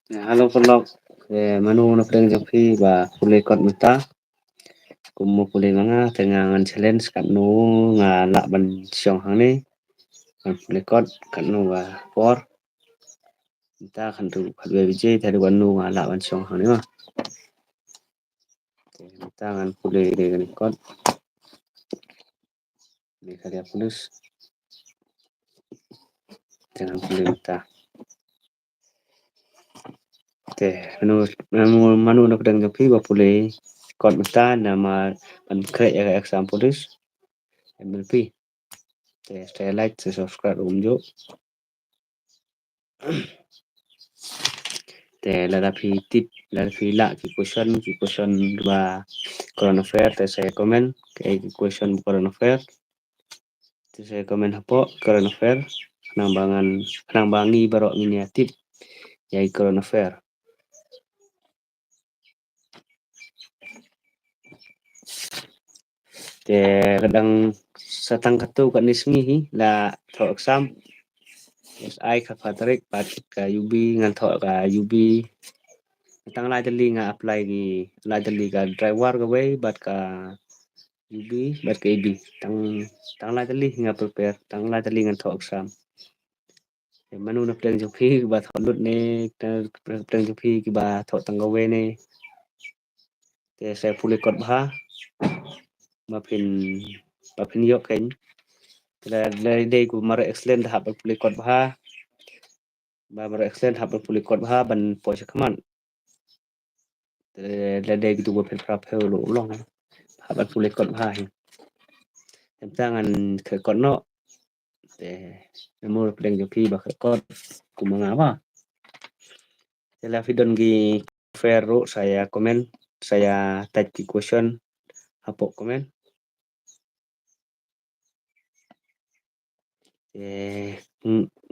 Ya, halo Perlok, manu na pring jopi ba pulih kot mata, kumu pulih manga tengangan challenge kat nu nga lak ban siong hang ni, kan pulih kot kat nu ba por, mata kan tu kat be bijay tadi wan nu nga lak ban siong hang ni mah, mata kan pulih de kan kot, ni karya pulus, jangan pulih mata. Manu na pring jopi ba pulih kot mata nama ban krek ya exam pulus, MLP. Saya like, saya subscribe jo. La phi tip la phi la ki question ba current affair te saya komen ki question current affair te saya komen hapo current affair nang bangi baro ini tip yai current affair te kadang satang katu kat nismi hi la tho exam SI ka Patrick pat ka UB ngan tho ka UB tang lai tali nga apply gi lai tali ka driver ka way bat ka UB bat ka IB tang lai tali nga prepare tang lai tali ngan tho exam manu na pleng jopi ba tho lut ne pleng jopi ki ba tho tang we ne te saya pulih kot ma phin yok ken la dei ku mar excellent ha ba pulih kot ba mar excellent ha ba pulih kot ban po sakman la dei tu ba phin prap he lo long ha ba pulih kot hi tangan ke kot no te mo pleng jopi ba kot ku mangaba Setelah video gi Vero saya komen, saya type di question, hapok komen.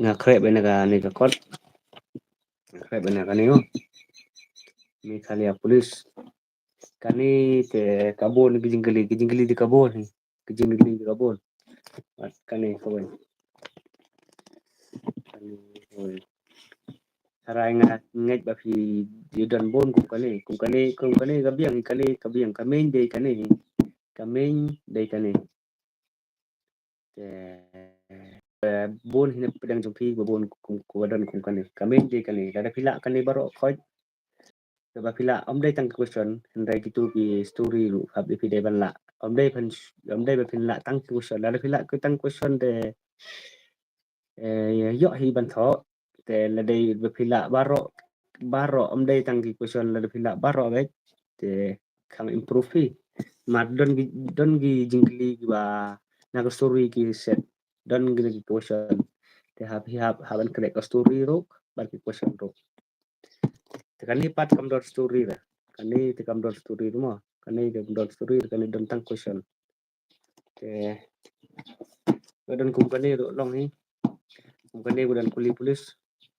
Ngakrep benaga ni kot, ngakrep benaga ni oh. Ni kali polis. Kani te kabon gijinggali di kabon, gijinggali di kabon. Kani kawan. Kani Sarai ngat ba fi yudan bon kum kani kabiang kamen de kani bon hina pedang jompi bon kum wadan kum kamen de kani ada pila kani baro khoj ba pila om dai tang question ndai gitu ki story lu hab di pide ban la om dai ba pin la tang question la pila ku tang question de yo hi ban tho te la dai ba pila baro om dai tang ki question la pila baro be te kang improve fi mat don gi jingli ba na story ki set don gi question te haban connect story rok ban ki question rok te kan ni pat kam dot story ra kan ni te kam dot story mo kan ni dot story kan ni don tang question te don kum kan ni long ni kum kan ni budan kuli pulis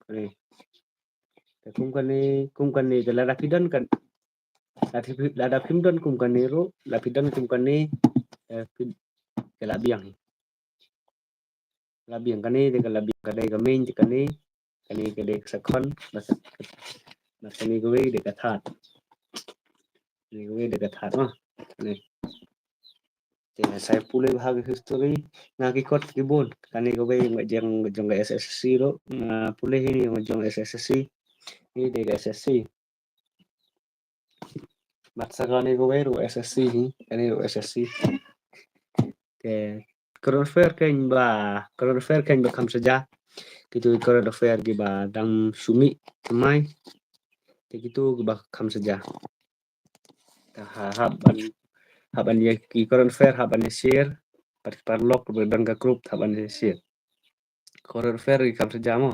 kan ni te kum kan ni te la rapidon kan la da pimdon kum kan ni ro lapidon kum kan ni ke la biang kan ni de la biang kan ni ka main kan ni ke de sakon mas kan ni gue de ka that ni gue de ka that mah ni te saya pulih bahagi history ngaki kot kibon kan ni gue ngajang jong SSC ro pulih ini ngajong SSC ni de SSC Matsa kan ni gue ro SSC ni kan ni ro SSC ke current affair kan ba kam saja gitu current affair gi ba dang sumi mai te gitu ba kam saja haban ya ki current affair haban share parlok bangga group haban share current affair gi kam saja mo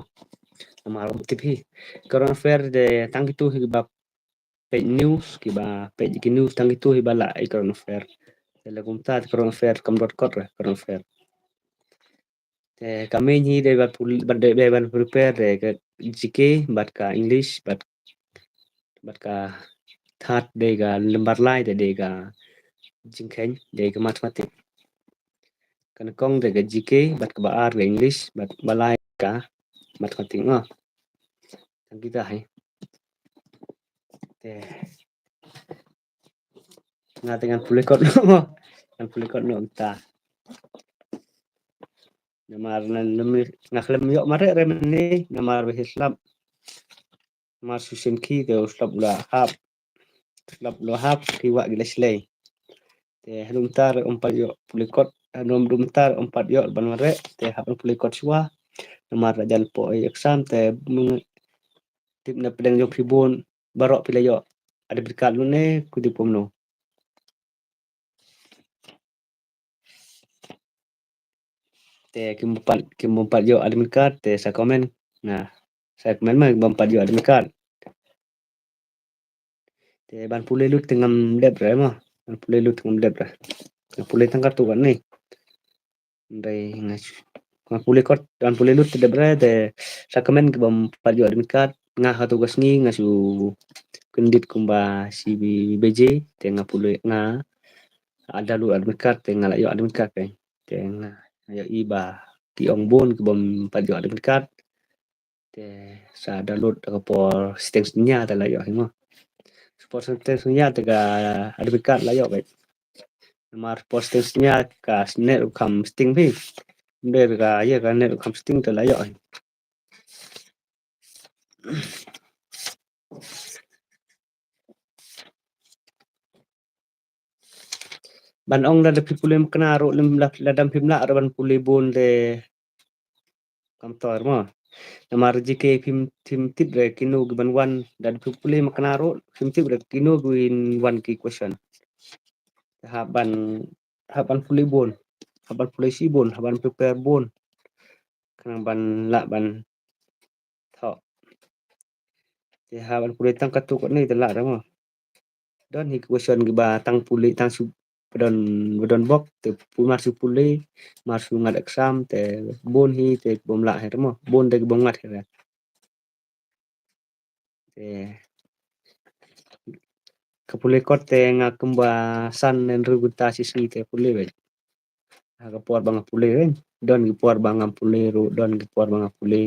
marum tipi current affair de tang gitu hi ba page news ki ba page ki news tang gitu hi ba la current affair la gumta current affair kam dot kot current affair kami ni de ban prepare de GK bat ka English bat ka that de ga lembar lai de ga jingkhen de ga mathematic kan kong de ga GK bat ka ba ar ga English bat balai ka mathematic ma kan kita hai te nga dengan pulikot no dengan pulikot no ta namar nan ngaklem yo mare remni namar Islam mar susin ki te uslap lo hap kiwa gileslay te halum tar umpat yo pulikot anum dum tar umpat yo ban mare te hap pulikot swa namar jan po exam te tip na pedang yo pribun barok pila yo ada berkat lu ne kudipum no te kimumpat yo ada berkat te sa komen nah saya komen mah bampat yo ada berkat te ban pule lu tengam dep re mah ban pule lu tengam dep re pule tangkat tu kan ni dai ngas pule kot dan pule lu te dep re te sa komen ke bampat yo ada berkat ngah tugas ni ngasu kendit kumba si BJ te ngapule nga ada lu ada berkat te ngala yo ada berkat te nga yo iba ki ong bon ke bom pat yo ada berkat te sa download por sistemnya ta la yo himo por sistemnya te ga ada berkat la yo bet mar por sistemnya ka net kam sting pi ber ga ye ga net kam sting ta la yo ban ong da pi pulem kena ro lem la dam pim la ban pule bon le kam tor mo namar jike tim tip re kino giban wan dan pi pule makna ro tim tip re kino guin one key question haban haban pule bon haban pule si bon haban prepare bon kanang ban la ban tho te haban pule tang katu ko ni te la mo don hi question gi ba tang pule tang su don don bok te pu mar su pule mar su ngat exam te bon hi te bom la he mo bon de bom ngat he te kapule kot te nga kumba san nen ruguta siswi te pule be aga por bang pule ren don gi por bang pule ru don gi por bang pule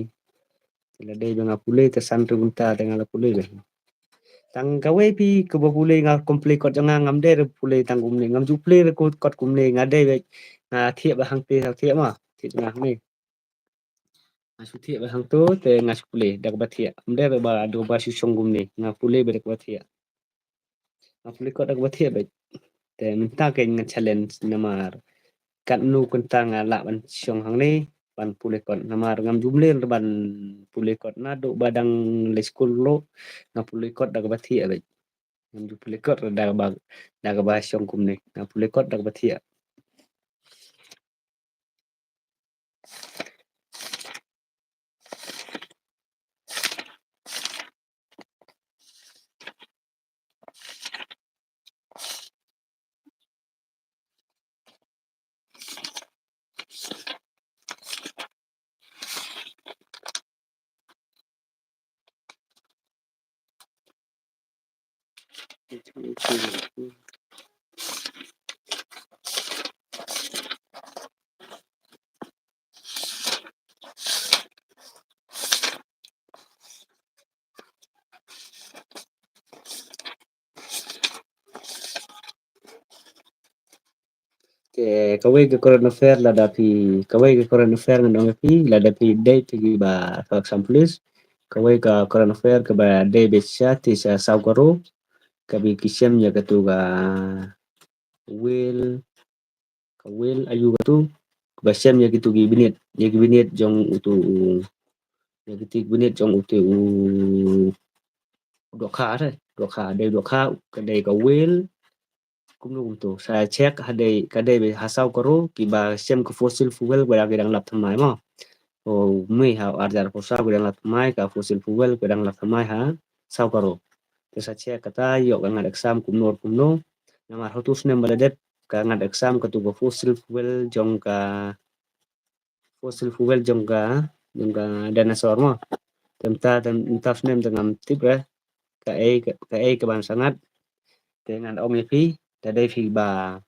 la de bang pule te san ruguta te nga pule be tang gawe pi ke pule nga komple kot nga ngam de pule tang kumne ngam ju pule ko kot kumne nga de be nga thie ba hang te thie ma thie nga me asu thie ba hang to te nga pule dak ba thie amde ba do ba su song kumne nga pule be dak ba thie nga pule kot dak ba thie be te minta ke nga challenge namar kat nu kentang la ban siong hang ni ban pule kot namar ngam jumle ban pule kot na do badang le school lo na pule kot dak ba thie be ngam ju pule kot da ba siong kum ni na pule kot dak ba thie ke kawai ke current affair la da pi kawai ke current affair ngam pi la da pi date pi ba for example kawai ka current affair ke ba day besya ti sa saugaro kabi kisem ya katu ga will ka will ayu katu ba sem ya gitu gi binit jong utu ya gitu binit jong utu dokha de dokha ka de ka will cũng đúng tu saya cek kadai be hasau karo ki ba sem ke fossil fuel ba gedang lap thamai mo o mei ha arjar posa gedang lap thamai ka fossil fuel gedang lap thamai ha sau karo te sa cek kata yo ka ngad exam kumno namar hotus nem baladet ka ngad exam ka tu fossil fuel jong ka dinosaur mo temta nem dengan tip ka ban sangat dengan om fi tadai fi ba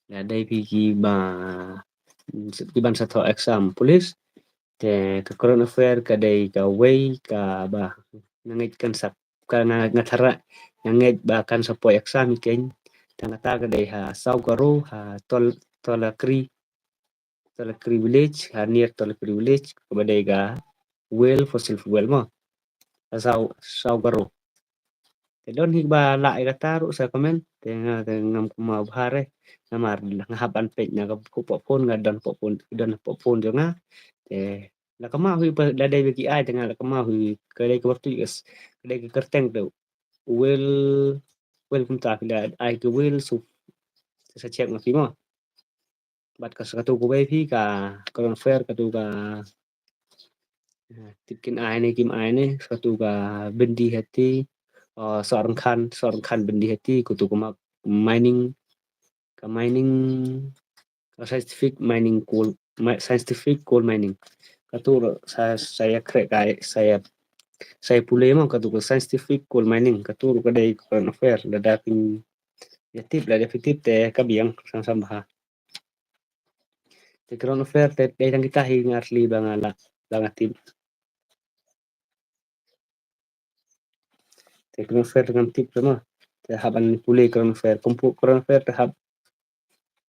tadai fi ki ba ki ban sa tho exam pulis te ka current affair ka dai ka way ka ba nangit kan sak karena ngatara nganget bahkan sapo exam ken tangata kadai ha saugaro ha tolakri tolakri village ha near tolakri village kabadai ga well fossil fuel mo saugaro te don higba la ga taru sa komen te ngam kuma bhare namar ngahaban pe na ko popon ga don popon jo nga te la kama hui pa dadai bagi ai tengah la kama hui kadai ka waktu yes kadai ka kerteng tu well well kum ta pila ai ke well su sa check ma mo bat ka satu ko bai phi ka kon fair ka tu ka tikin ai ne kim ai ne satu ka bendi hati seorang kan bendi hati kutu kuma mining ka mining scientific coal mining katuro saya krek saya pulih mo katuro scientific coal mining katuro kadai current affair dada pin yatip la definitif te kabiang sang sambha te current affair te dai kita hingar li bangala bangatip te current affair dengan tip sama te haban pulih current affair kumpu current affair te hab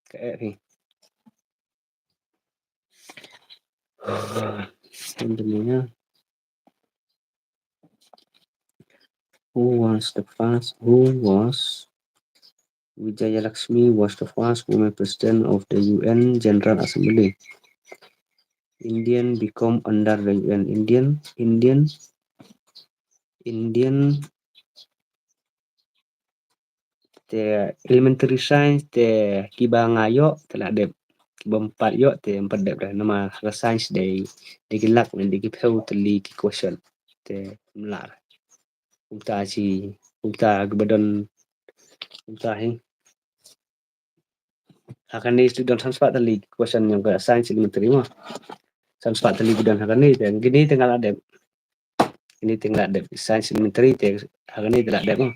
ke ni tentunya who was Wijaya Lakshmi was the first woman president of the UN General Assembly. Indian become under the UN. Indian the elementary science the kibangayo telah de kibampat yo te empat de nama science de gelak dan de kipeu teli ki question te melar. Umta gbadon umta hin akan ni student transfer tali question yang ke science elementary mah transfer tali gbadon akan ni dan gini tinggal ada ini tinggal ada science elementary te akan ni telah ada mah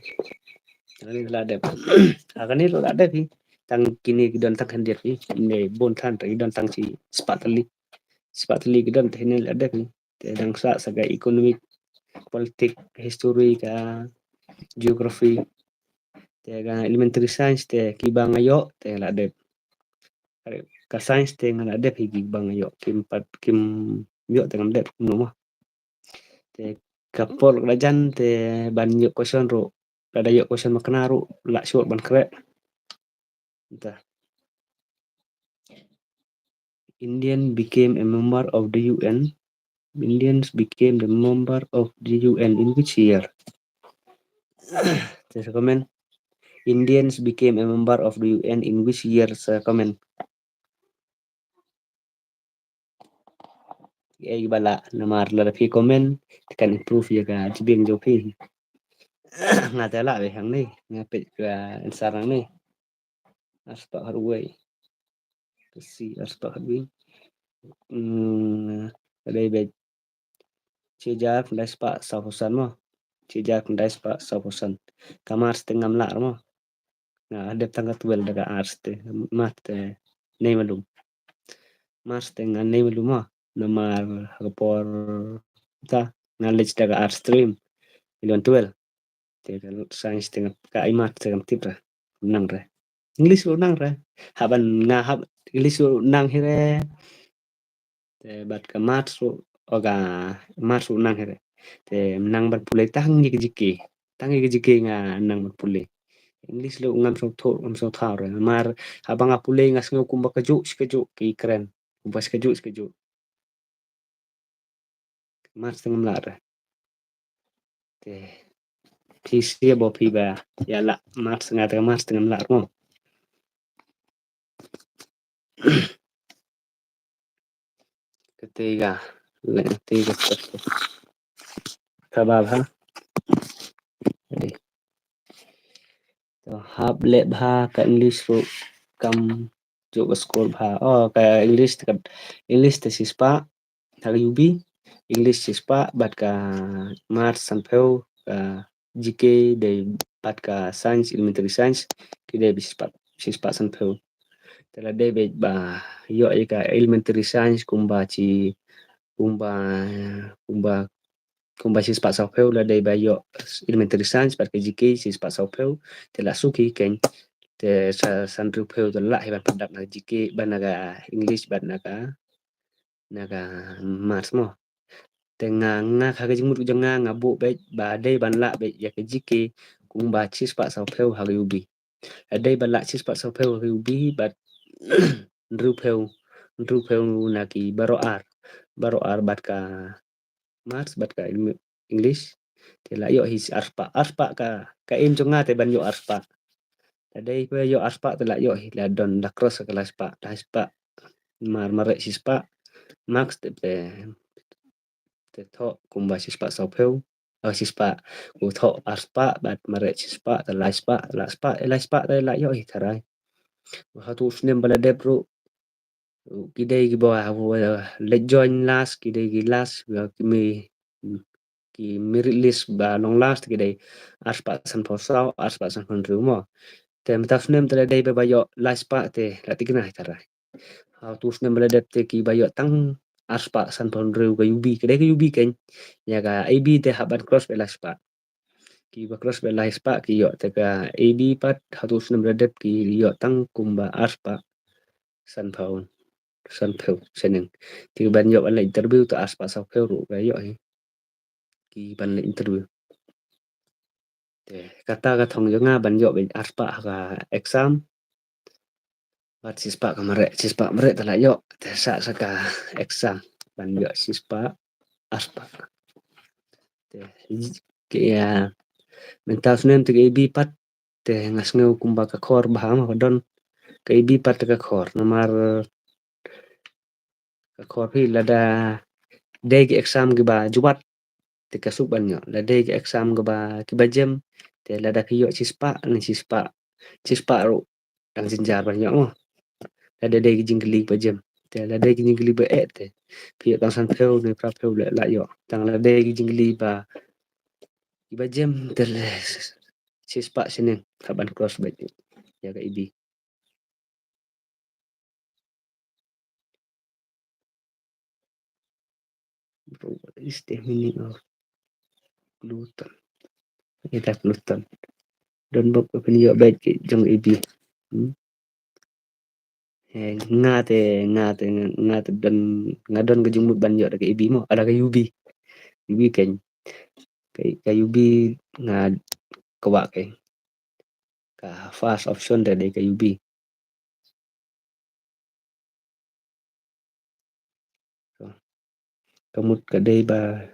akan ni telah ada akan ni telah ada hi tang kini gbadon tang hendir hi ne bon than te gbadon tang si sepatali gbadon te ni ada hi te dang sa saga economic politik history ka geography te ga elementary science te kibang ayo te la de ka science te ngala de kibang ayo kim yo te ngam de no mo te kapol rajan te ban yo question ro ada yo question makna ro la short ban kre entah Indian became a member of the UN. Indians became the member of the UN in which year? Just comment. Indians became a member of the UN in which year? Comment. Bala namar la fi comment kan improve ya ka jibing jo fi ngatela be hang ni ngapit ka sarang ni aspa harway si aspa harway dai be cejar ndai spa sahusan mo cejar ndai spa sahusan kamar setengah lar mo na ada tangga tuel daga ars te mat nei malum mas tengah nei malum mo namar rapor ta knowledge daga art stream milion tuel te science tengah ka imat tengah tip nang re English nang re haban nga hab English nang hire te bat ka mat oga mat nang hire te nang bat pulai tang jiki nga nang bat pulai English lo ngam so thau re mar habang pulai ngas ngo kumba kaju ki keren kumba kaju mat tengah lar te PC bo pi ba ya la mat tengah lar mo ketiga kabab ha jadi to hab le bha ka English ro kam jo skol bha ka English te sispa thag yubi English sispa bat ka mat sampeu ka GK de bat ka science elementary science ki de sispa sampeu tela de be ba yo ka elementary science kumba kung ba sis pa sau pheu la dei ba yo elementary science pat ke GK sis pa sau pheu te la suki ken te san ru pheu te la he ban padak na GK ban naga English ban naga maths mo te nga kha ke jimut nga bu be ba dei ban la be ya ke GK kung ba sis pa sau pheu ha ubi đây bạn lại sis pa sau pheu ubi bat ru pheu na ki baro ar bat ka maths bat ka English thì lại yo his arspa ka em cho nga te ban yo arspa ta đây pe yo arspa te lại yo hi la don la cross ka la spa mare sispa max te tho kumba sispa sau pheu sispa ku tho arspa bat mare sispa te la spa te lại yo hi tharai ha tu snem bala de pro kidai ki bawa le join last kidai ki last mi ki merit list ba long last kidai arspa san po sau arspa san kon rumo te mtaf nem te dai ba yo last pa te la tigna tara how to nem bala de te ki ba yo tang arspa san pon ru ga ubi kidai ka ubi ken ya ga ab te haban cross be last pa ki ba cross be last pa ki yo te ka ab pat how to nem bala de ki yo tang kumba arspa san pon san pheu seneng thì ban yo ban la interview to arspa sa pheu ru ga yo ki ban la interview kata ka thong yo nga ban yo ben arspa ka exam bat sispa mare ta la yo te sa ka exam ban yo sispa arspa te ke ya mental snem te bi pat te ngas ngeu kumba ka khor ba ma don ke bi pat ka khor nomar ka khor phi la da day ke exam ke ba jubat te ka suk ban yo la day ke exam ke ba ki ba jem te la da ki yo chispa ro dang jinjar ban yo mo la da day ki jingli ba jem te la day ki jingli ba te phi tang san pheu ne pra pheu le la yo tang la day ki jingli ba ki ba jem te le chispa sini kaban cross ba ya ka ibi what is the meaning of gluten ita gluten don bok pa yo ba ki jong ibi nga te don nga don ga jumut ban yo ka ibi mo ada ka ubi ken ka ubi nga kawa ke ka first option de ka ubi kamut ka day ba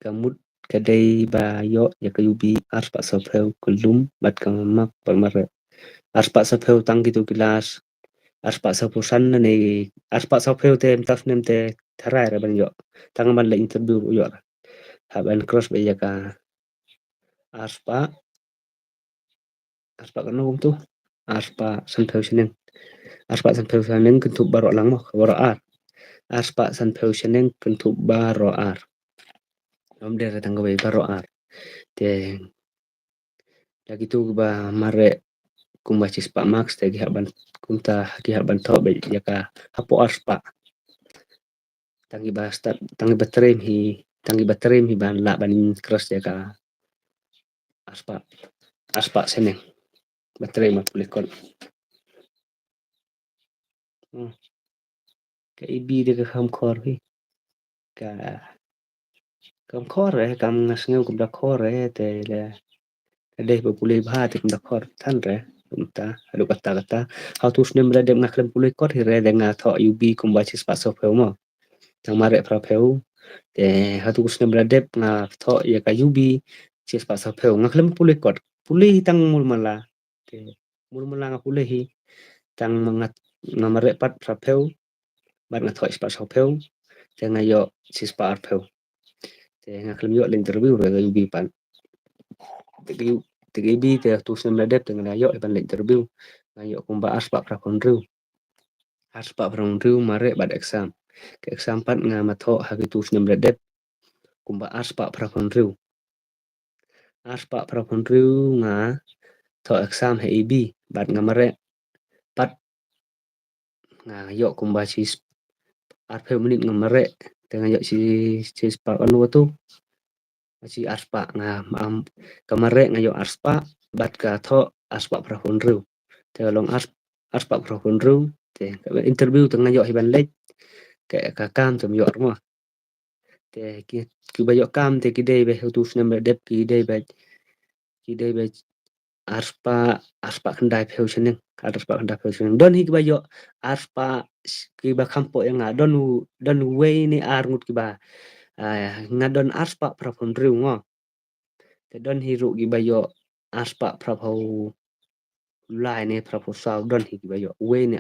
kamut ka day ba yo ya ka ubi arspa sa pheu kulum bat ka mak palmare arspa sa pheu tang gitu kilas arspa sa pusan ne arspa sa pheu te taf nem te tharai ra ban yo tang ban la interview yo haban cross be ya ka arspa arspa ka nom tu arspa san pheu sinen arspa san pheu sinen kentu baro lang mo baro arspa san pheu sinen kentu baro om der tang be baro te lagi tu ba mare kumba cispa max te gihaban kumta gihaban to be ya ka hapo arspa tangi batrem hi ban la ban cross ya ka aspa seneng batrem ma pulikon ka ibi de ka kham khor hi ka kam khor re kam ngasngeu kum da khor re te le de ba pulih ba te kum da khor than re kumta adu kata how to snem re de ngaklem pulih kot hi re de nga tho ubi kumba cispa so pheu mo tang mare fra pheu te hatu kusne bladep nga tho ya ka yubi ches pa sa pheu nga khlem pulih tang mulmala te mulmala nga pulih tang mangat nga mare pat fra pheu bat nga tho pa sa pheu te nga yo ches pa ar pheu te nga khlem yo interview re ga yubi pan te bi te tu kusne bladep te nga yo pan interview nga yo kumba aspa fra konru aspa fra konru mare bat exam ke exam pat nga matho ha tu kusne bladep kumba aspa pra konru nga tho exam he ibi bat nga mare pat nga yo kumba sis arpeu menit ngamare dengan yo si spa anu tu si arspa nga kamare ngayo arspa bat ka tho arspa prahunru te long arspa prahunru te interview te ngayo hiban lek ke ka kam tum yo mo te ki ba yo kam te ki dei be hutus nem dep ki dei be arspa arspa kendai peu seneng arspa kendai peu seneng don hi ki ba yo arspa ki ba kampo yang don we ni ngut ki ba ngadon arspa prahunru ngo te don hi ru ki ba yo arspa prapau lai ne proposal don hi ba yo we ne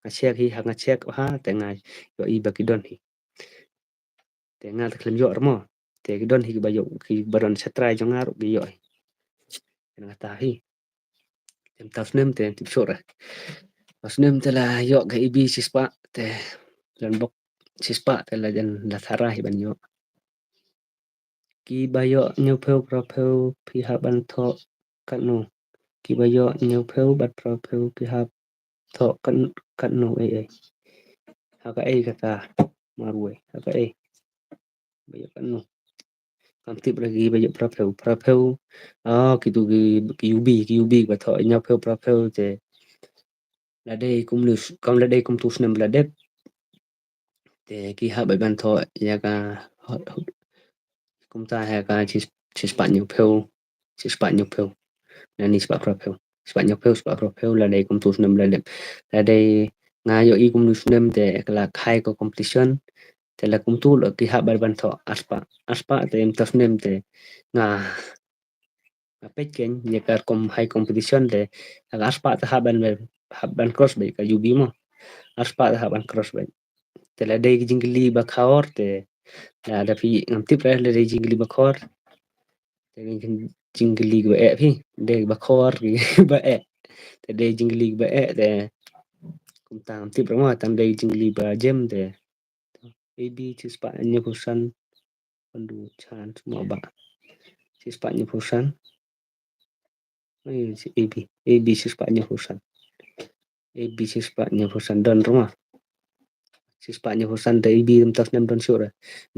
ngachek hi ngachek ha te ngai yo i ba ki don hi te ngal te klem yo mo te ki don hi ba yo ki baron setrai jo ngaru ki yo ngata hi tem tas nem te tip sore pas nem te la yo ga ibi sispa te dan bok sispa te la jan la thara hi ban yo ki ba yo nyu peu pro peu pi ha ban tho kan no ki ba yo nyu peu bat pro peu pi ha tho kan no ai haka ai kata marwe haka ai bayo kan no kam tip lagi bayo prapeu kitu ki ubi ba tho nya prapeu te la dei kum la dei kum tus nem la dep te ki ha ba ban tho ya ka kum ta ha ka chis pa nyu peu na ni spa prapeu la dei kum tus nem la dep la dei nga yo i kum nus nem te la khai ko competition te la kum tu lo ki ha bar ban tho aspa te em tas nem te nga peken ye kar kom high competition te aga aspa te ha ban cross be ka yubi mo aspa te ha ban cross be te la dei jingli ba khaor te la da pi ngam tip ra la dei jingli ba khor te jingli ba e phi dei ba khor ba e te dei jingli ba e te kum tam tip ra mo tam dei jingli ba jem te maybe chispa nya kusan pandu chan mo ba chispa nya kusan si AB chispa nya kusan AB chispa nya kusan don rumah chispa nya kusan da AB tas nem don sure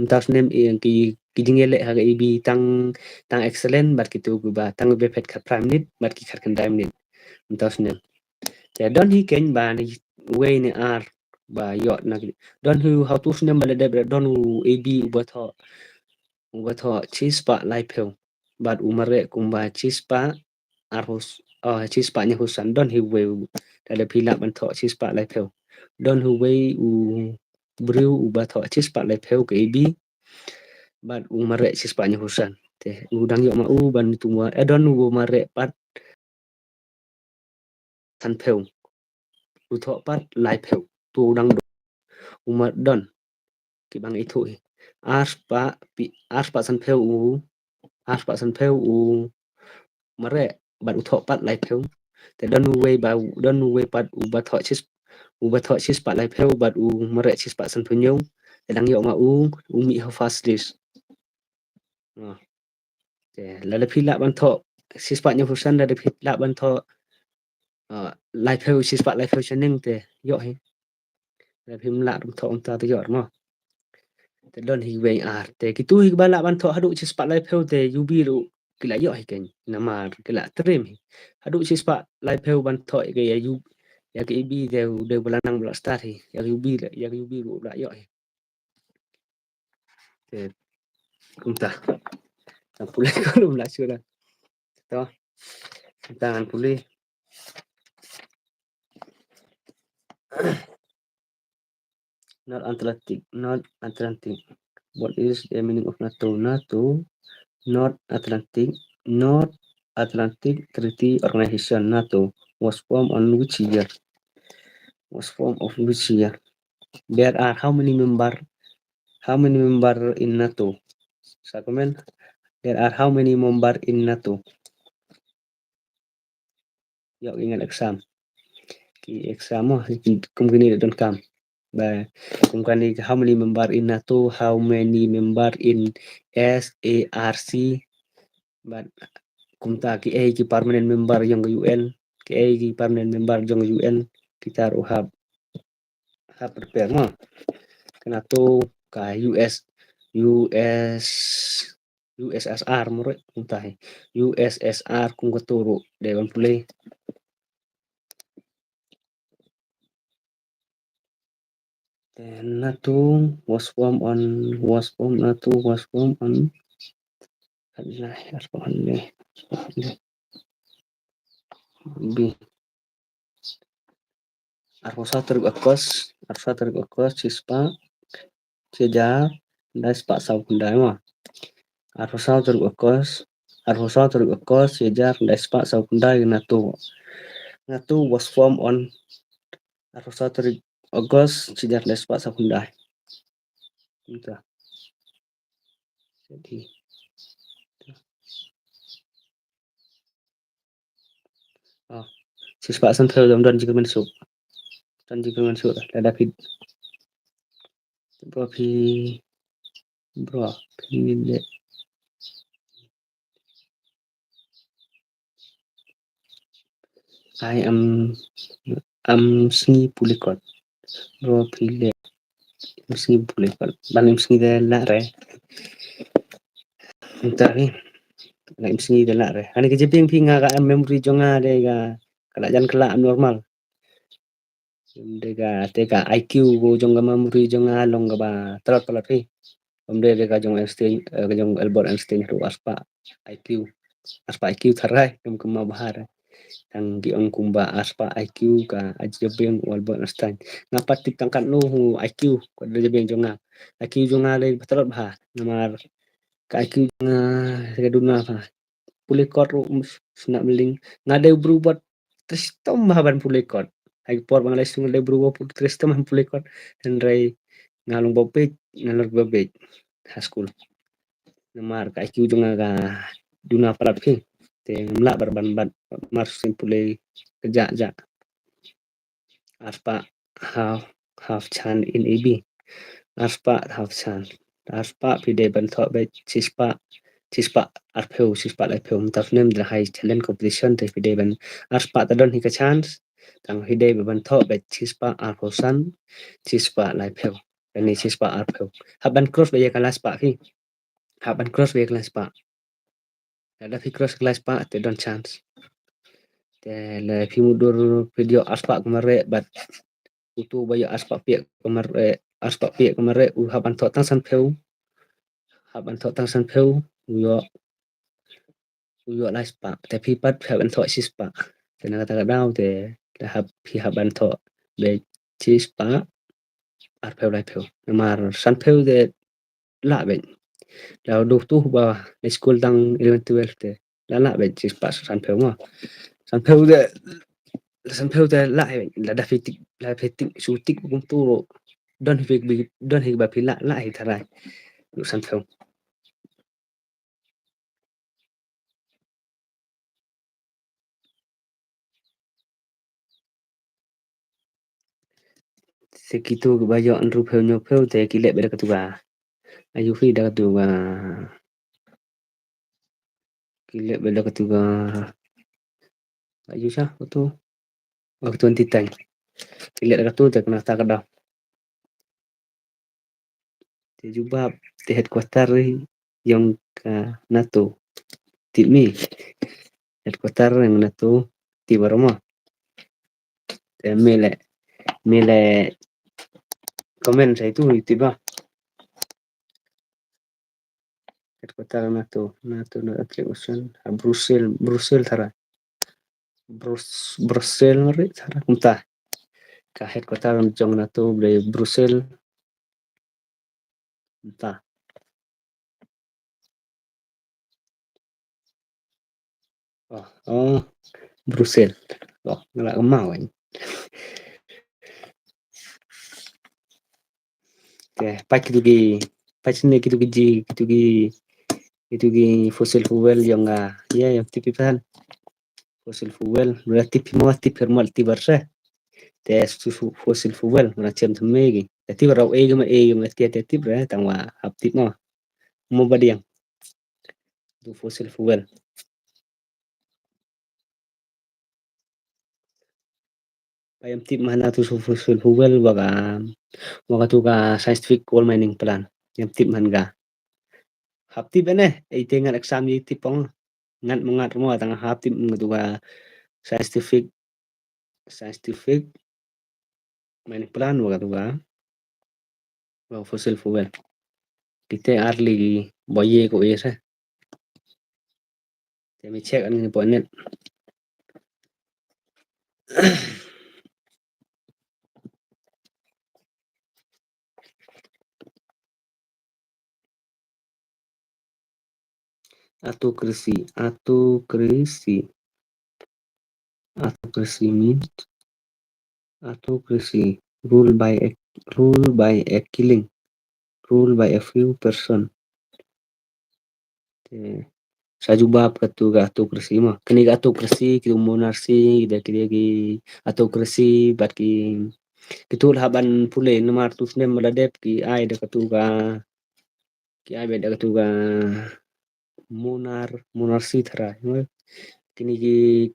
tas nem yang ki jingele ha AB tang excellent bar ki tu ba tang be pet ka prime nit bar ki kar kan dai nit tas nem ya don hi ken ba ni we ni ar ba yo na don hu how to nem ba le de don AB ba tho chispa lai pheu bat umare kumba chispa arhus chispa nya husan don hi we da pila ban tho chispa lai pheu don hu we briu ba tho chispa lai pheu ke bi bat umare chispa nya husan te udang yo ma ban tumwa don mare pat san pheu tho pat lai pheu tu dang umar don ki bang itu aspa san pheu aspa san pheu mare bat tho pat lai pheu te don we pat ba tho chis pa lai pheu bat mare chis pa san pheu nyau te dang yo ma mi ho fast this te la phi la ban tho chis pa nyau san la phi la ban tho lai pheu chis pa lai pheu chaneng te yo he la phi la dum tho ta te yo mo te don hi we te ki tu hi ba la ban tho hadu chis pa lai pheu te yubi ru ki la yo he ken na ma ki la trim hadu chis pa lai pheu ban tho ke yu ya ke bi de bala nang bala start hi ya yubi ru la yo he te kumta pulih kalau la sura to tangan pulih not Atlantic what is the meaning of North Atlantic North Atlantic Treaty Organization NATO was formed on which year there are how many member in NATO sa comment there are how many member in NATO yo ingat exam ki exam mo kung gini don kam ba kung kani how many member in NATO how many member in SARC but kung ta ki permanent member yang UN ki permanent member yang UN kita harus have prepare mo NATO ka US USSR menurut entah USSR kung katuro dewan pulih NATO was formed on B Arhosa teruk akos cispa ceja das pak sau kundai ma Arhosa teruk akos ceja das pak sau kundai NATO was formed on Arhosa teruk August ceja das pak sau kundai itu jadi cispa santel dom dan jika masuk ada fit bro bro I am sni pulikot bro pile sni pulikot balim sni de la re entar ni la sni de la re ani ke jeping pinga ka memory jonga de ga kala jan kala normal de ga te ka IQ go jonga memory jonga long ga ba terat pala pi de ga jong Einstein ga jong Albert Einstein ru aspa IQ tharai kum bahar ang giong kumba aspa IQ ka ajebeng Albert Einstein ngapat tangkat no IQ ko ajebeng jonga IQ jonga le betul bah namar ka IQ jonga ke duna pa pulikot ru snak beling ngade berubah tristom mahaban pulikot ai por bangalai sung le berubah tristom pulikot dan rai ngalung bopej ngalur bopej haskul namar ka IQ jonga ga duna palap ke te mla barban ban mar simpule kerja ja aspa half chan in EB aspa half chan aspa pide ban thọ be chispa chispa lai pheu taf nem the high talent competition te pide ban aspa ta don hi ka chance tang hide ban thọ be chispa arhosan chispa lai pheu ni chispa pheu haban cross be ka las pa hi haban cross be kelas pa ada fi cross kelas pa te don chance te le fi mudur video aspa kemare bat utu baya aspa pia kemare haban thọ tang san pheu uyo las pa te fi pat haban thọ chispa te na kata dau te fi haban thọ be chispa pheu lai pheu mar san pheu de la ben lao du tu ba school tang 11 12 te la ben chispa san pheu de lại là đã phải tích số tích của công tu đơn việc bị đơn hình bà phải lại thà lại đủ sản phẩm segitu kebanyakan rupanya nyopel teh kilek beda ketua ayu fi dah ketua kilek beda ketua ayu sah itu waktu nanti tang kilek dah ketua teh kena tak ada teh jubah teh headquarter yang ke NATO timi headquarter yang NATO di Barma teh mele komen saya itu tiba headquarter NATO Ocean Brussel thara Brussel ngari thara kumta ka headquarter jong NATO bre Brussel entah oh Brussel oh nggak mau kan pak itu gi fossil fuel yang ya yang tipisan fossil fuel berarti mau tipe multi versa tes fossil fuel macam semegi tapi berau ma tiap berarti tangwa haptik mau badiang itu fossil fuel Payam tip mana tu sulfuvel waga tu ka scientific coal mining plan. Yam tip man ga. Hap tip ene ite ngat exam yi tip pong ngat mengat mo tang hap tip tu ka scientific scientific mining plan waga tu ka fossil fuel. Kite arli boye ko yesa. Kami check ani po net. Autocracy means autocracy rule by a killing, rule by a few person. Sajubab katuga autocracy mo. Kani autocracy ki monarchy ki autocracy bat ki kitul haban pule nomar tusnem maladep ki ai da katuga ki ai da katuga monarchy thara. Kini ki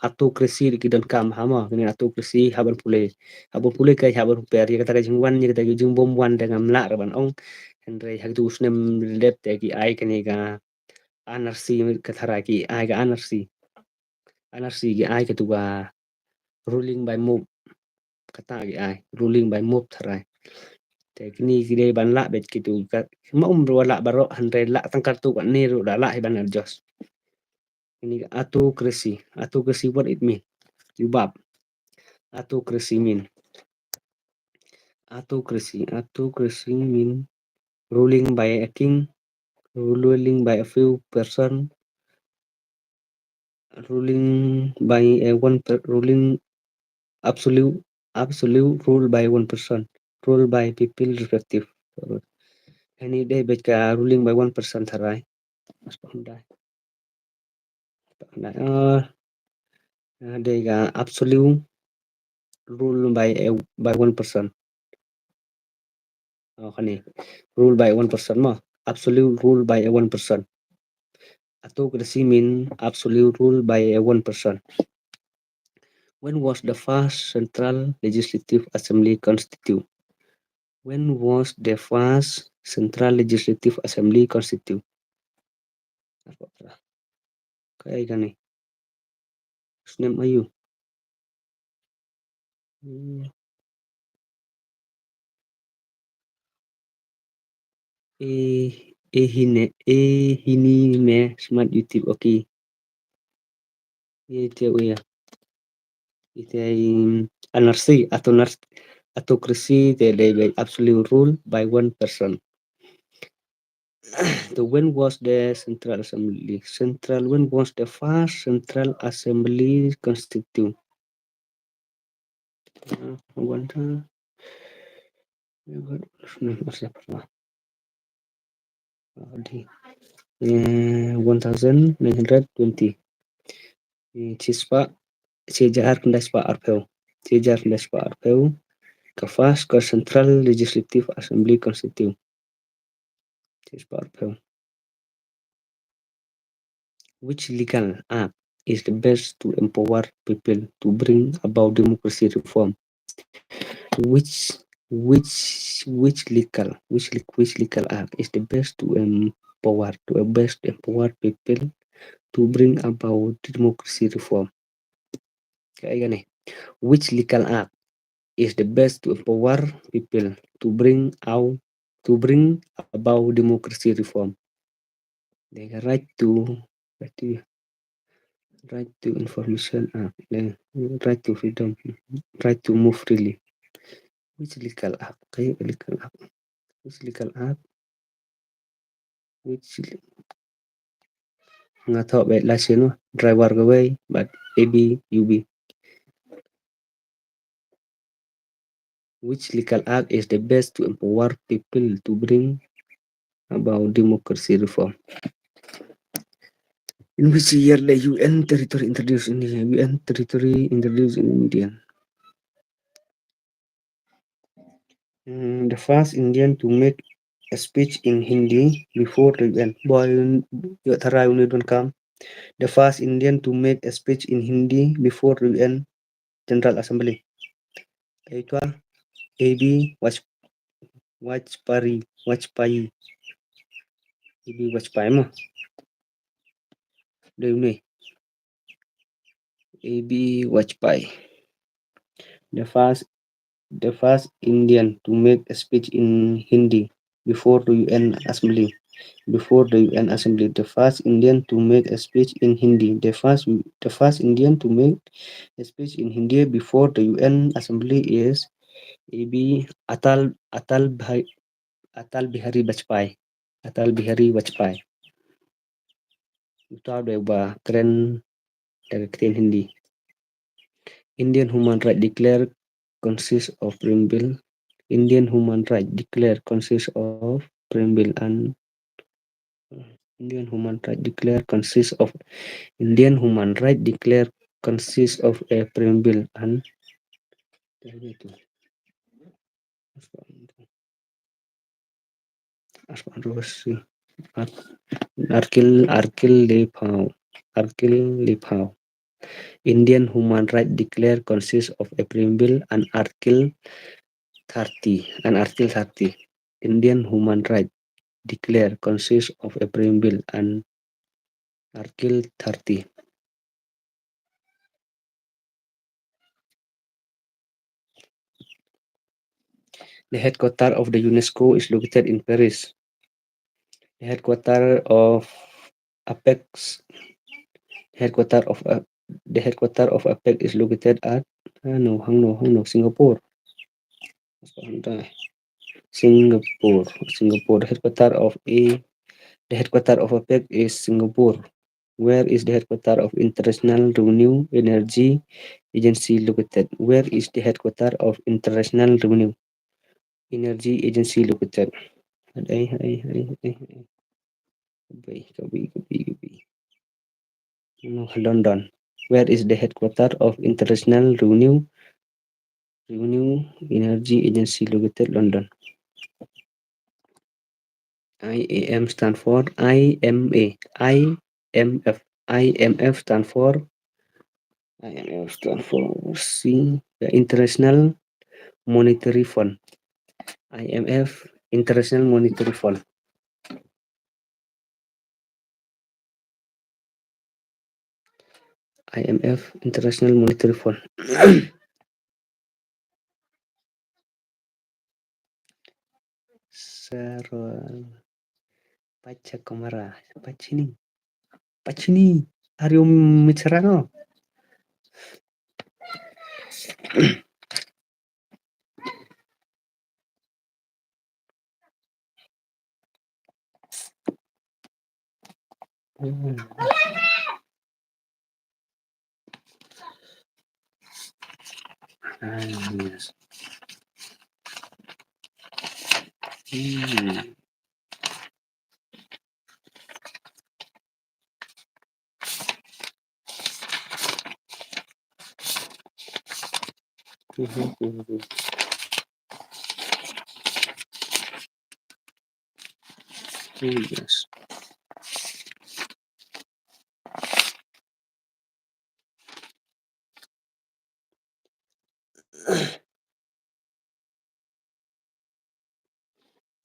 autocracy ki don kam hama kini autocracy haban pule kai haban per ya kata jingwan ya kata jingbom wan dengan la raban ong henry hagtu usnem dep te ki ai kini ka anarchy kathara ki ai ka anarchy ki ai katuga ruling by mob kata ki ai ruling by mob thara te kini kide ban la bet kitu ka ma umro la baro henry la tangkar tu kan ni ru la ban jos ini autocracy what it mean jubab autocracy mean ruling by a king, ruling by a few person, ruling by a ruling absolute rule by one person, rule by people respective. Any day baca ruling by one person tharai. Mas pandai. They absolute rule by one person. Oh, kani rule by one person mo. Absolute rule by a one person. Autocracy mean absolute rule by a one person. When was the first Central Legislative Assembly constituted? When was the first Central Legislative Assembly constituted? Kayak gani. Name ayu. Hini me smart YouTube okay. Itu ya. Itu anarchy atau autocracy the absolute rule by one person. So when was the Central Assembly? When was the first Central Assembly constituted? Di 1920 Cispa sejar kendaspa arpeu kafas ke Central Legislative Assembly Constitute Cispa arpeu. Which legal act is the best to empower people to bring about democracy reform? Which legal act is the best to empower people to bring about democracy reform? Kayak gini. Which legal act is the best to empower people to bring about democracy reform? The right to information act, the right to freedom, right to move freely. Which legal act? Kayak legal act. Which legal act? Nggak tahu baik lasin driver away but maybe UB. Which legal act is the best to empower people to bring about democracy reform? In which year the UN territory introduced in India? The first Indian to make a speech in Hindi before the UN. The first Indian to make a speech in Hindi before the UN General Assembly. Yaitu AB Wajpayee. AB Wajpayee mah. Deui nih. AB Wajpayee. The first Indian to make a speech in Hindi before the UN Assembly. The first Indian to make a speech in Hindi. The first Indian to make a speech in Hindi before the UN Assembly is AB Atal Bihari Vajpayee. Atal Bihari Vajpayee. Itu ada keren dari Hindi. Indian Human Rights Declare consists of preamble. Indian Human Rights Declare consists of preamble and Indian Human Rights Declare consists of Indian Human Rights Declare consists of a preamble and Arkill Indian Human Rights Declare consists of a preamble and Article 30. Indian Human Rights Declare consists of a preamble and Article 30. The headquarters of the UNESCO is located in Paris. The headquarters of Apex APEC is located at Singapore. Singapore. The headquarters of APEC is Singapore. Where is the headquarters of International Renewable Energy Agency located? Where is the headquarters of International Renewable Energy Agency located? London. Where is the headquarters of International Renewable Energy Agency located? London. IAM stand for IMA. IMF stand for the International Monetary Fund. IMF International Monetary Fund. IMF International Monetary Fund. Pachakamara. Pachini. Ario Mitserano. Yes. Yes.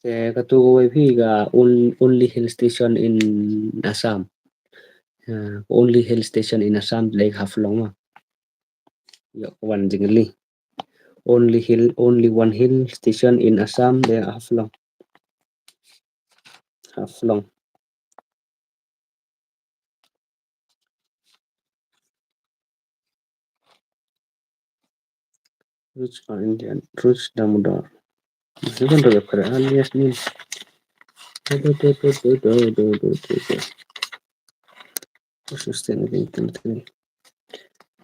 Katukoy Piga, only hill station in Assam. Only hill station in Assam like Haflong. One jingli. Only one hill station in Assam they are Haflong. Rich are Indian. Rich Damodar. Even the alias means sustainability.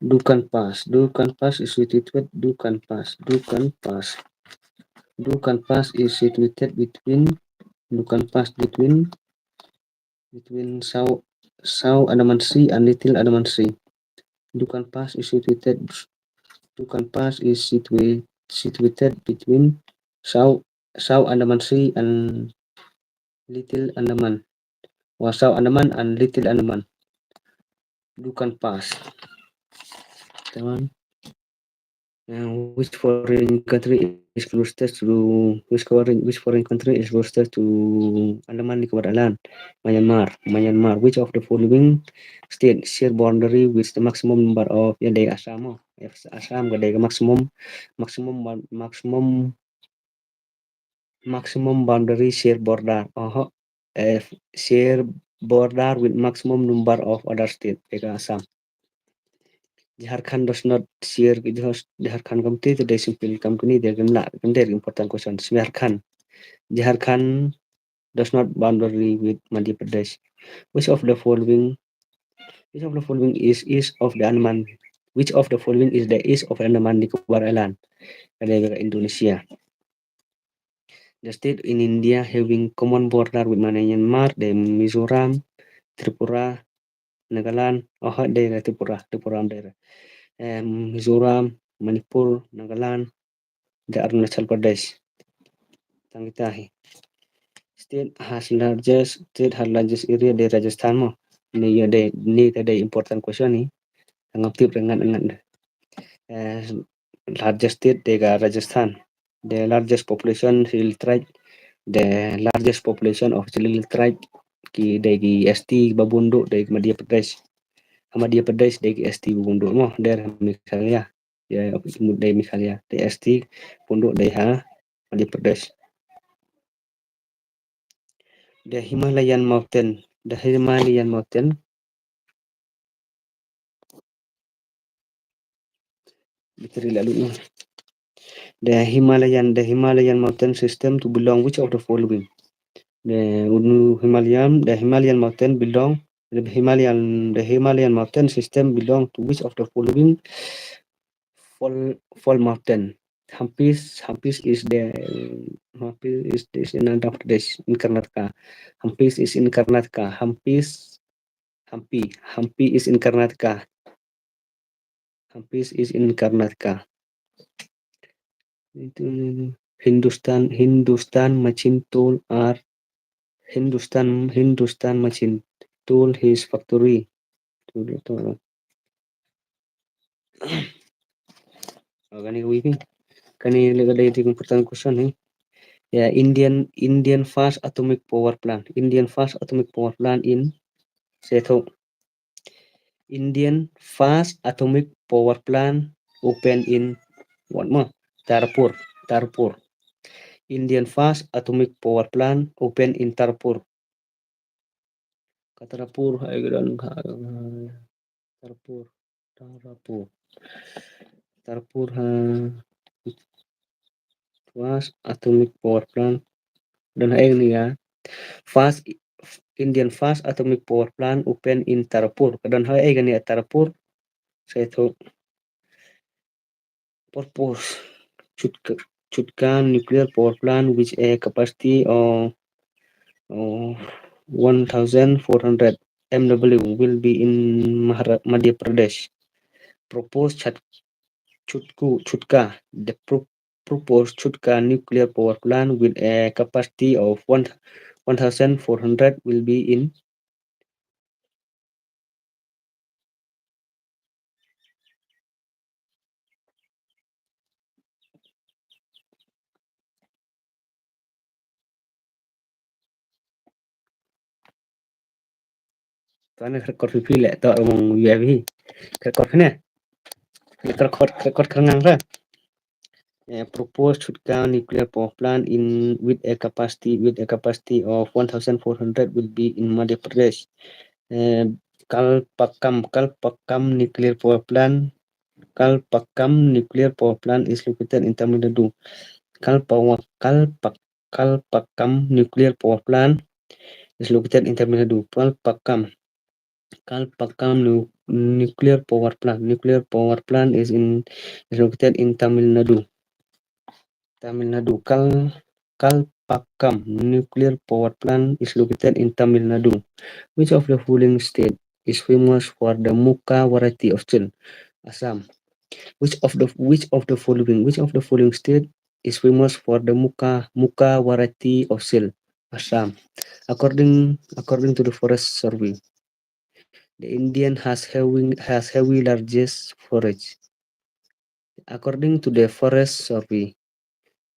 Dukan Pass. Dukan Pass is situated Dukan Pass. Dukan Pass is situated between South Andaman Sea and Little Andaman Sea. Dukan Pass is situated between South Andaman Sea and Little Andaman. Or South Andaman and Little Andaman. Dukan Pass. Teman. Which foreign country is closest to which foreign country is closest to Andaman Nicobar Island? Myanmar. Myanmar. Which of the following states share boundary with the maximum number of yang dari Assam? Assam gak ada maximum maximum maximum boundary share border. Share border with maximum number of other states. Assam. Jharkhand does not share Jharkhand Committee, the simple company, they can not very important questions. Jharkhand does not boundary with Madhya Pradesh. Which of the following which of the following is east of the Andaman? Which of the following is the east of Andaman Nicobar Island? Ada Indonesia. The state in India having common border with Myanmar, the Mizoram, Tripura, Nagaland, daerah Tripura daerah. Mizoram, Manipur, Nagaland, the Arunachal Pradesh. Tangitahi. State has largest area di Rajasthan mo. Ini ada important question ni. Tanggap tip dengan largest state di Rajasthan. The largest population Hill tribe. The largest population of Hill tribe dari ST Babunduk dari Madhya Pradesh. Madhya Pradesh dari ST Babunduk mo. Dari misalnya dari misalnya dari ST Punduk dari Madhya Pradesh. The Himalayan mountain. The Himalayan mountain system to belong which of the following? The Himalayan mountain belong the Himalayan mountain system belong to which of the following fall mountain? Hampis is in Andhra Pradesh in Karnataka. Hampis is in Karnataka. Hampi is in Karnataka. Hampis is in Karnataka. Hindustan Machine Tool are Hindustan Machine Tool his factory. Kani legally important question ni. Yeah, Indian fast atomic power plant. Indian fast atomic power plant in Setho. Indian fast atomic power plant open in what more? Tarpur. Indian fast atomic power plant open in Tarpur. Tarpur fast atomic power plant dan ini ya. Indian fast atomic power plant open in Tarpur. Dan ini Tarpur saya tahu purpose Chutka nuclear power plant which a capacity of 1,400 MW will be in Madhya Pradesh. Proposed Chutka, the proposed Chutka nuclear power plant with a capacity of 1,400 will be in record file atau omong UAV record kenang proposed Chutka nuclear power plant with a capacity of 1,400 will be in Madhya Pradesh. Kalpakkam nuclear power plant is located in Tamil Nadu. Kalpakkam nuclear power plant is located in Tamil Nadu. Kalpakkam nuclear power plant is located in Tamil Nadu. Kalpakkam nuclear power plant is located in Tamil Nadu. Which of the following state is famous for the Muka variety of steel? Assam. Which of the following state is famous for the Muka variety of steel? Assam. According to the Forest Survey, the Indian has heavy largest forest. According to the Forest Survey,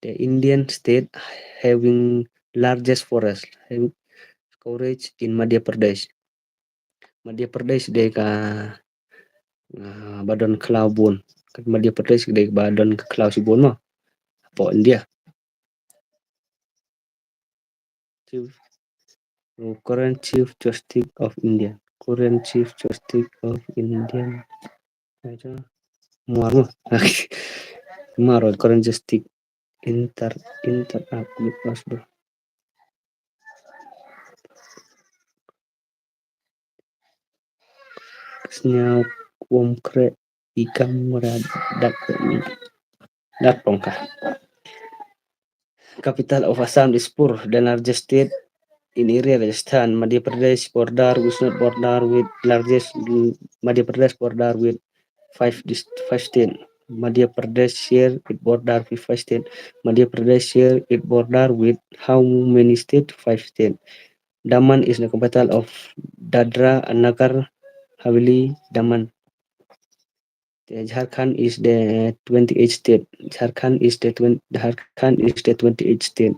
the Indian state having largest forest coverage in Madhya Pradesh. Madhya Pradesh de ka Badan Kelaubon. Kan Madhya Pradesh de Badan Kelaubon mah. Po India. Chief, current Chief Justice of India. Current Chief Justice of India. Itu Muar mah. Muar current justice inter apa bro. Snya Womkre ikan meradak datongkah. Capital of Assam is Pur, the largest state in area Rajasthan. Madhya Pradesh border with not border with largest Madhya Pradesh border with five state. Madhya Pradesh share it border with five state. Madhya Pradesh share it border with how many state? Five state. Daman is the capital of Dadra and Nagar Haveli Daman. Jharkhand is the 28th state. Jharkhand is the 28th state.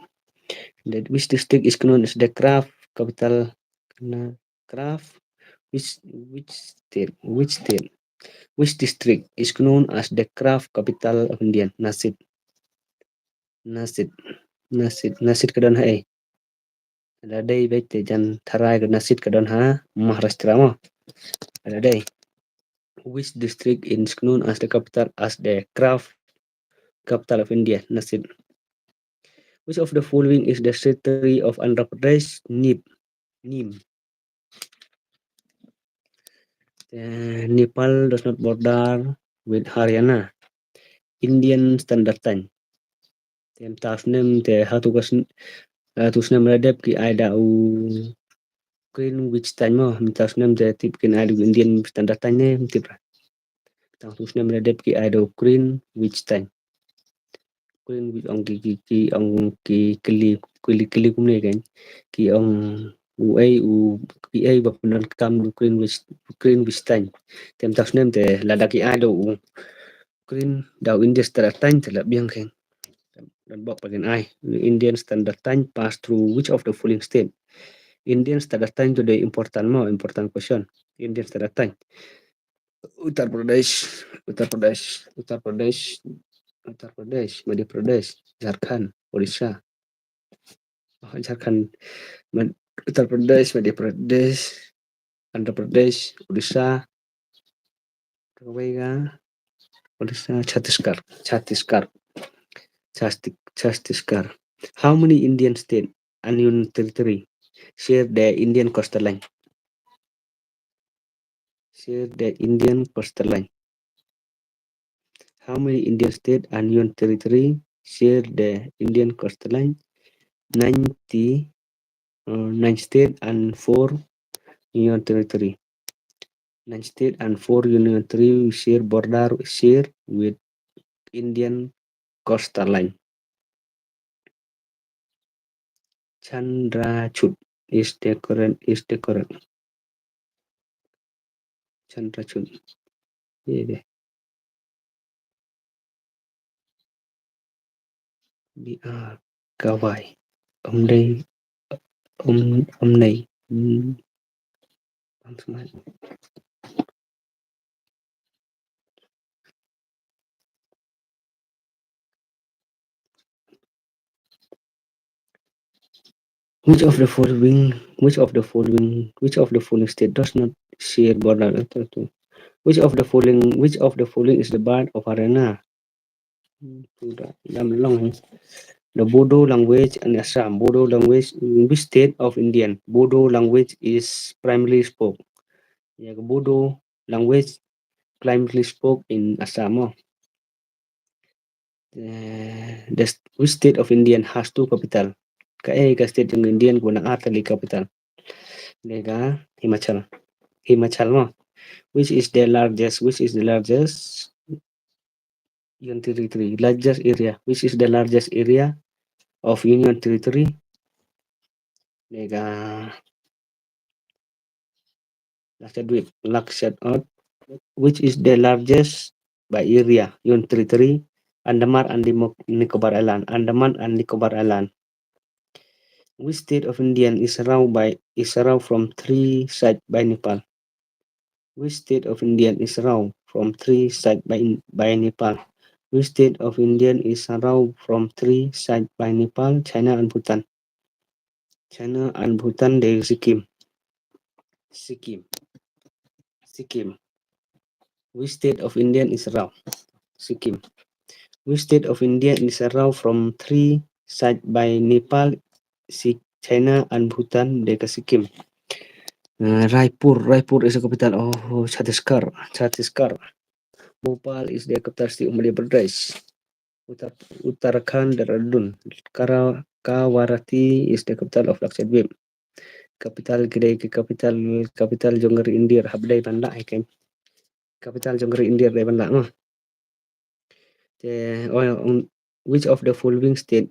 Which district is known as the craft capital? Craft. Which state? Which state? Which district is known as the craft capital of India? Nasid. Nasid. Nasid. Nasid ke don hai. Ada dai baik te jan tharai ke Nasid ke don ha Maharashtra mo. Ada dai. Which district is known as the capital as the craft capital of India? Nasid. Which of the following is the territory of Andhra Pradesh? Nim. Nepal does not border with Haryana. Indian Standard Time. Tem tasnem te hatusnem redep ki aida u Greenwich Time mo tasnem te tip kin aida Indian Standard Time ne tip tasnem redep ki aida Greenwich Time. Greenwich ong ki ong ki kili kumne kan ki ong u ai bapunan kam Greenwich Time. Tem tasnem te ladaki aida u Green daw India Standard Time te la biang kan. Dan Bob bagian I. The Indian Standard Time pass through which of the following state? Indian Standard Time today important question. Indian Standard Time. Uttar Pradesh, Uttar Pradesh, Uttar Pradesh, Uttar Pradesh, Madhya Pradesh, Jharkhand, Odisha. Jharkhand, Uttar Pradesh, Madhya Pradesh, Andhra Pradesh, Odisha, Odisha, Chhattisgarh. How many Indian state and union territory share the Indian coastal line? Share the Indian coastal line. How many Indian state and union territory share the Indian coastal line? 9 state and 4 union territory. 9 state and 4 union territory share with Indian coastal line. Chandrachud is the correct. Chandrachud. Yeah. BR Kawai. Omday. Omnay. Which of the following state does not share border? Which of the following is the bird of Arena? The Bodo language in Assam. Bodo language in which state of Indian? Bodo language is primarily spoke. Yeah, Bodo language primarily spoke in Assam. Which state of Indian has two capital? Ka state ng Indian guna atali capital. Lega Himachal mo. Which is the largest union territory? Largest area. Which is the largest area of union territory? Lega Lakshadweep. Which is the largest by area, Union Territory, Andaman and Nicobar Island, Andaman and Nicobar Island. Which state of India is surrounded from three sides by Nepal? Which state of India is surrounded from three sides by Nepal? Which state of India is surrounded from three sides by Nepal, China and Bhutan? China and Bhutan, they Sikkim. Sikkim. Sikkim. Which state of India is surrounded? Sikkim. Which state of India is surrounded from three sides by Nepal, China and Bhutan, they Sikkim. Raipur is the capital of Chhattisgarh. Bhopal is the capital city of Madhya Pradesh. Uttarakhand, Dehradun. Kawarati is the capital of Lakshadweep. Capital Jonggol India habdai banda ikem. Capital Jonggol India dai banda no. Which of the following state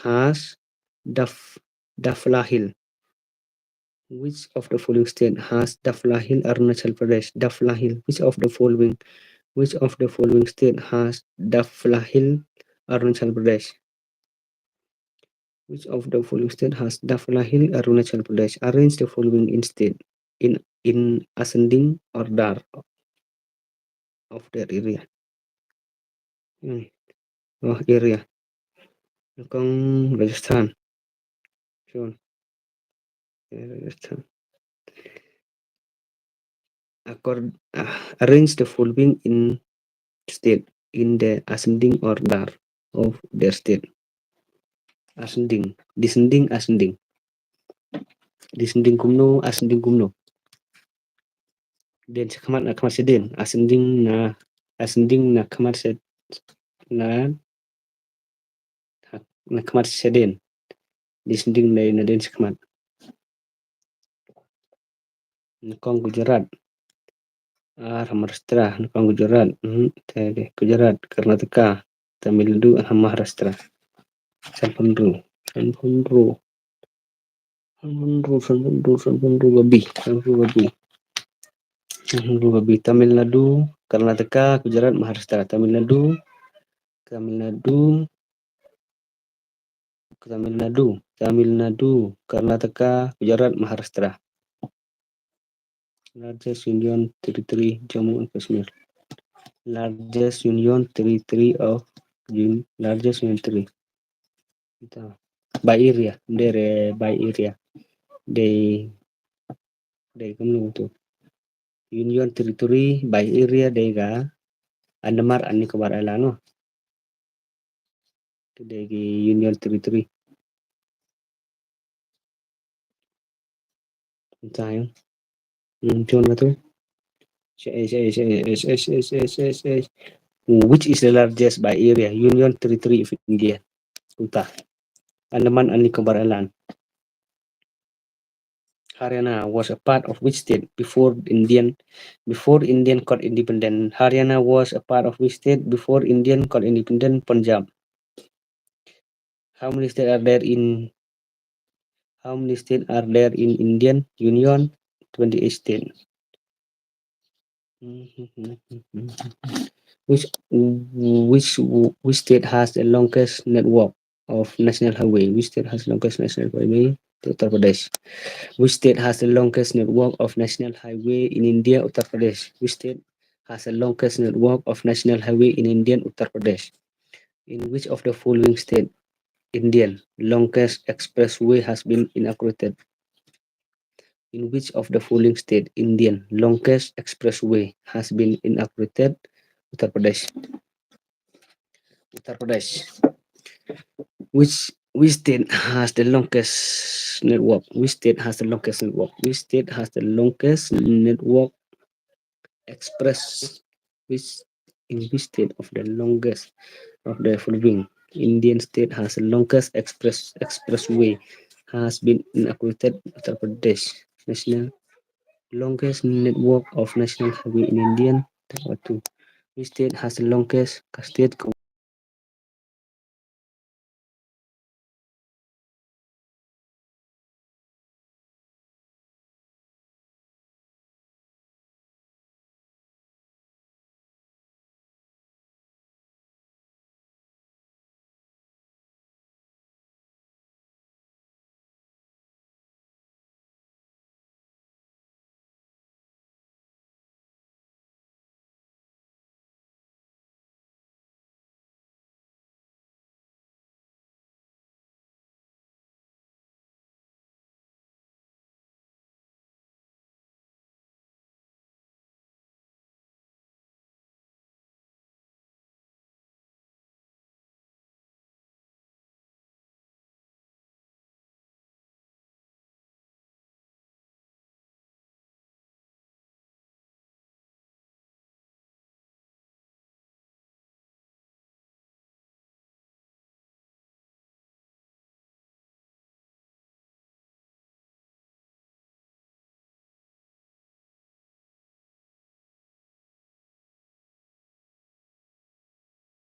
has Dafla Hill? Which of the following state has Dafla Hill, Arunachal Pradesh? Dafla Hill. Which of the following state has Dafla Hill, Arunachal Pradesh? Which of the following state has Dafla Hill, Arunachal Pradesh? Arrange the following in ascending order of their area. Area. Kung Rajasthan. Sure. Rajasthan. Arrange the following in state in the ascending order of their state. Ascending, descending, ascending. Descending kumno, ascending kumno. Den kamar sedin, ascending na kamar na kamar sedin. Descending na den kamar. Kong Gujarat. Maharashtra, Kong Gujarat. Gujarat, Karnataka, Tamil Nadu, Maharashtra. Sanpunru babi. Tamil Nadu, Karnataka, Gujarat, Maharashtra. Tamil Nadu, Karnataka, Gujarat, Maharashtra. Largest Union Territory, Jammu and Kashmir. Largest Union Territory. By area, by area. They come to Union Territory by area ga Andaman and Nicobar Island no. Today Union Territory. Time. John to. Which is the largest by area? Union Territory of India. Andaman and Nicobar Island. Haryana was a part of which state before Indian got independent? Haryana was a part of which state before Indian got independent? Punjab. How many states are there in Indian Union? 28 states. Which state has the longest network of national highway? Which state has the longest national highway? Uttar Pradesh. Which state has the longest network of national highway in India? Uttar Pradesh. Which state has the longest network of national highway in India? Uttar Pradesh. In which of the following state Indian longest expressway has been inaugurated? In which of the following state Indian longest expressway has been inaugurated? Uttar Pradesh. Uttar Pradesh. Which state has the longest network? Which state has the longest network? Which state has the longest network express? In which state of the longest of the following Indian state has the longest expressway has been inaugurated? Uttar Pradesh. National longest network of national highway in Indian. Which state has the longest state